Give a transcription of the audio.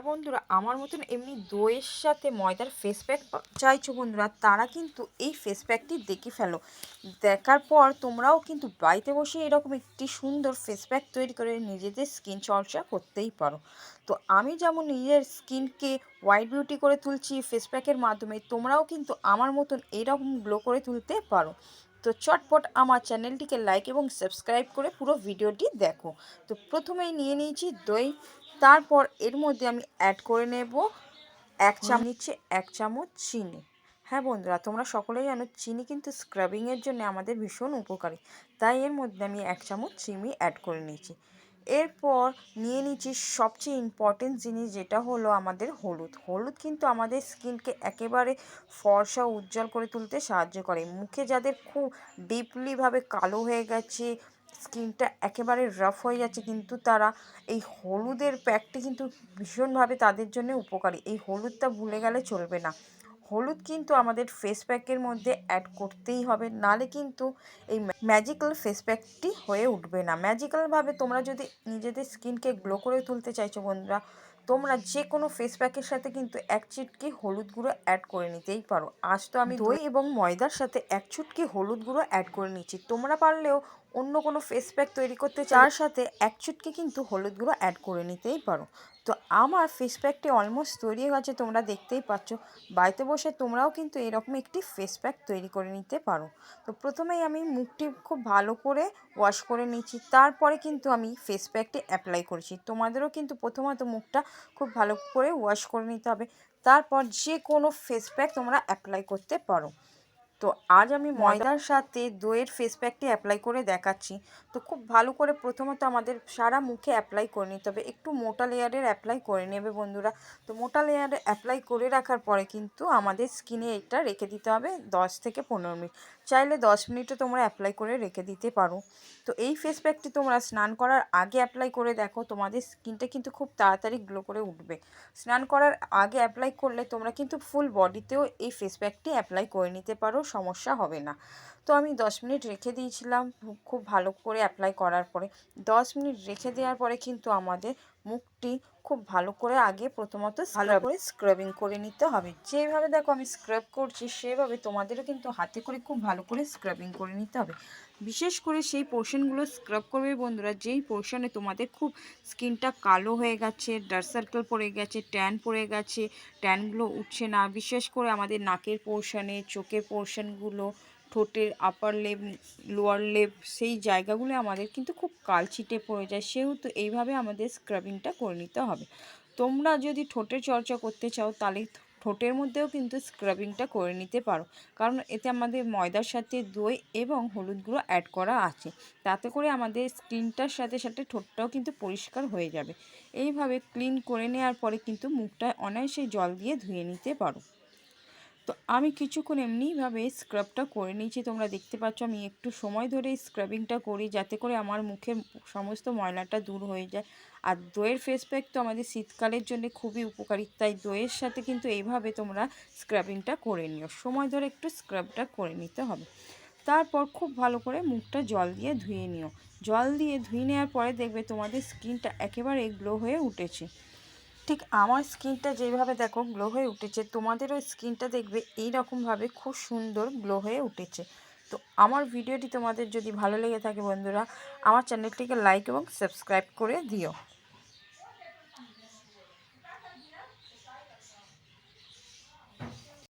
যারা বন্ধুরা আমার মতন এমনি দইয়ের সাথে ময়দার ফেস প্যাক চাইছো বন্ধুরা, তারা কিন্তু এই ফেস প্যাকটি দেখে ফেলো। দেখার পর তোমরাও কিন্তু বাড়িতে বসে এরকম একটি সুন্দর ফেস প্যাক তৈরি করে নিজেদের স্কিন চর্চা করতেই পারো। তো আমি যেমন নিজের স্কিনকে হোয়াইট বিউটি করে তুলছি ফেস প্যাকের মাধ্যমে, তোমরাও কিন্তু আমার মতন এইরকম গ্লো করে তুলতে পারো। তো চটপট আমার চ্যানেলটিকে লাইক এবং সাবস্ক্রাইব করে পুরো ভিডিওটি দেখো। তো প্রথমেই নিয়ে নিয়েছি দই, তারপর এর মধ্যে আমি অ্যাড করে নেব এক চামচ চিনি। হ্যাঁ বন্ধুরা, তোমরা সকলেই জানো চিনি কিন্তু স্ক্রাবিংয়ের জন্য আমাদের ভীষণ উপকারী, তাই এর মধ্যে আমি 1 চামচ চিনি অ্যাড করে নিয়েছি। এরপর নিয়ে নিচ্ছি সবচেয়ে ইম্পর্টেন্ট জিনিস, যেটা হলো আমাদের হলুদ। হলুদ কিন্তু আমাদের স্কিনকে একেবারে ফর্সা উজ্জ্বল করে তুলতে সাহায্য করে। মুখে যাদের খুব ডিপলিভাবে কালো হয়ে গেছে, স্কিনটা একেবারে রাফ হয়ে যাচ্ছে, কিন্তু তারা এই হলুদের প্যাকটি কিন্তু ভীষণভাবে তাদের জন্য উপকারী। এই হলুদটা ভুলে গেলে চলবে না। হলুদ কিন্তু আমাদের ফেস প্যাকের মধ্যে অ্যাড করতেই হবে, নালে কিন্তু এই ম্যাজিক্যাল ফেস প্যাকটি হয়ে উঠবে না। ম্যাজিক্যালভাবে তোমরা যদি নিজেদের স্কিনকে গ্লো করে তুলতে চাইছো বন্ধুরা, তোমরা যে কোনো ফেস প্যাকের সাথে কিন্তু 1 চিটকি হলুদ গুঁড়ো অ্যাড করে নিতেই পারো। আজ তো আমি দই এবং ময়দার সাথে 1 চুটকি হলুদ গুঁড়ো অ্যাড করে নিচ্ছি। তোমরা পারলেও অন্য কোনো ফেস প্যাক তৈরি করতে তার সাথে 1 চুটকি কিন্তু হলুদ গুঁড়ো অ্যাড করে নিতেই পারো। তো আমার ফেস প্যাকটি অলমোস্ট তৈরি হয়ে গেছে, তোমরা দেখতেই পাচ্ছ। বাড়িতে বসে তোমরাও কিন্তু এরকম একটি ফেস প্যাক তৈরি করে নিতে পারো। তো প্রথমেই আমি মুখটি খুব ভালো করে ওয়াশ করে নিচ্ছি, তারপরে কিন্তু আমি ফেস প্যাকটি অ্যাপ্লাই করেছি। তোমাদেরও কিন্তু প্রথমত মুখটা খুব ভালো করে ওয়াশ করে নিতে হবে, তারপর যে কোনো ফেস প্যাক তোমরা অ্যাপ্লাই করতে পারো। তো আজ আমি ময়দার সাথে দইয়ের ফেস প্যাকটি অ্যাপ্লাই করে দেখাচ্ছি। তো খুব ভালো করে প্রথমত আমাদের সারা মুখে অ্যাপ্লাই করে নিতে হবে। একটু মোটা লেয়ারের অ্যাপ্লাই করে নেবে বন্ধুরা। তো মোটা লেয়ারে অ্যাপ্লাই করে রাখার পরে কিন্তু আমাদের স্কিনে এটা রেখে দিতে হবে 10 থেকে 15 মিনিট। চাইলে 10 মিনিটও তোমরা অ্যাপ্লাই করে রেখে দিতে পারো। তো এই ফেস প্যাকটি তোমরা স্নান করার আগে অ্যাপ্লাই করে দেখো, তোমাদের স্কিনটা কিন্তু খুব তাড়াতাড়ি গ্লো করে উঠবে। স্নান করার আগে অ্যাপ্লাই করলে তোমরা কিন্তু ফুল বডিতেও এই ফেস প্যাকটি অ্যাপ্লাই করে নিতে পারো, সমস্যা হবে না। তো আমি 10 মিনিট রেখে দিয়েছিলাম খুব ভালো করে অ্যাপ্লাই করার পরে। 10 মিনিট রেখে দেওয়ার পরে কিন্তু আমাদের মুখটি খুব ভালো করে আগে প্রথমত ভালো করে স্ক্রাবিং করে নিতে হবে। যেভাবে দেখো আমি স্ক্রাব করছি সেভাবে তোমাদেরও কিন্তু হাতে করে খুব ভালো করে স্ক্রাবিং করে নিতে হবে। বিশেষ করে সেই পোর্শনগুলো স্ক্রাব করবে বন্ধুরা, যেই পোর্শনে তোমাদের খুব স্কিনটা কালো হয়ে গেছে, ডার্ক সার্কেল পড়ে গেছে, ট্যান পড়ে গেছে, ট্যানগুলো উঠছে না। বিশেষ করে আমাদের নাকের পোর্শনে, চোখের পোর্শনগুলো, ঠোঁটের আপার লেপ, লোয়ার লেপ, সেই জায়গাগুলো আমাদের কিন্তু খুব কালছিটে পড়ে যায়। সেহেতু এইভাবে আমাদের স্ক্রাবিংটা করে নিতে হবে। তোমরা যদি ঠোঁটের চর্চা করতে চাও তাহলে ঠোঁটের মধ্যেও কিন্তু স্ক্রাবিংটা করে নিতে পারো, কারণ এতে আমাদের ময়দার সাথে দই এবং হলুদ গুঁড়ো অ্যাড করা আছে। তাতে করে আমাদের স্কিনটার সাথে সাথে ঠোঁটটাও কিন্তু পরিষ্কার হয়ে যাবে। এইভাবে ক্লিন করে নেওয়ার পরে কিন্তু মুখটা অনায়াসে জল দিয়ে ধুয়ে নিতে পারো। তো আমি কিছুক্ষণ এমনিভাবে স্ক্রাবটা করে নিয়েছি। তোমরা দেখতে পাচ্ছ আমি একটু সময় ধরে স্ক্রাবিংটা করি, যাতে করে আমার মুখের সমস্ত ময়লাটা দূর হয়ে যায়। আর দইয়ের ফেস প্যাক তো আমাদের শীতকালের জন্য খুবই উপকারী, তাই দইয়ের সাথে কিন্তু এইভাবে তোমরা স্ক্রাবিংটা করে নিও। সময় ধরে একটু স্ক্রাবটা করে নিতে হবে। তারপর খুব ভালো করে মুখটা জল দিয়ে ধুয়ে নিও। জল দিয়ে ধুয়ে নেওয়ার পরে দেখবে তোমাদের স্কিনটা একেবারে গ্লো হয়ে উঠেছে। ঠিক আমার স্কিনটা যেভাবে দেখো গ্লো হয়ে উঠেছে, তোমাদেরও স্কিনটা দেখবে এই রকমভাবে খুব সুন্দর গ্লো হয়ে উঠেছে। তো আমার ভিডিওটি তোমাদের যদি ভালো লেগে থাকে বন্ধুরা, আমার চ্যানেলটিকে লাইক এবং সাবস্ক্রাইব করে দিও।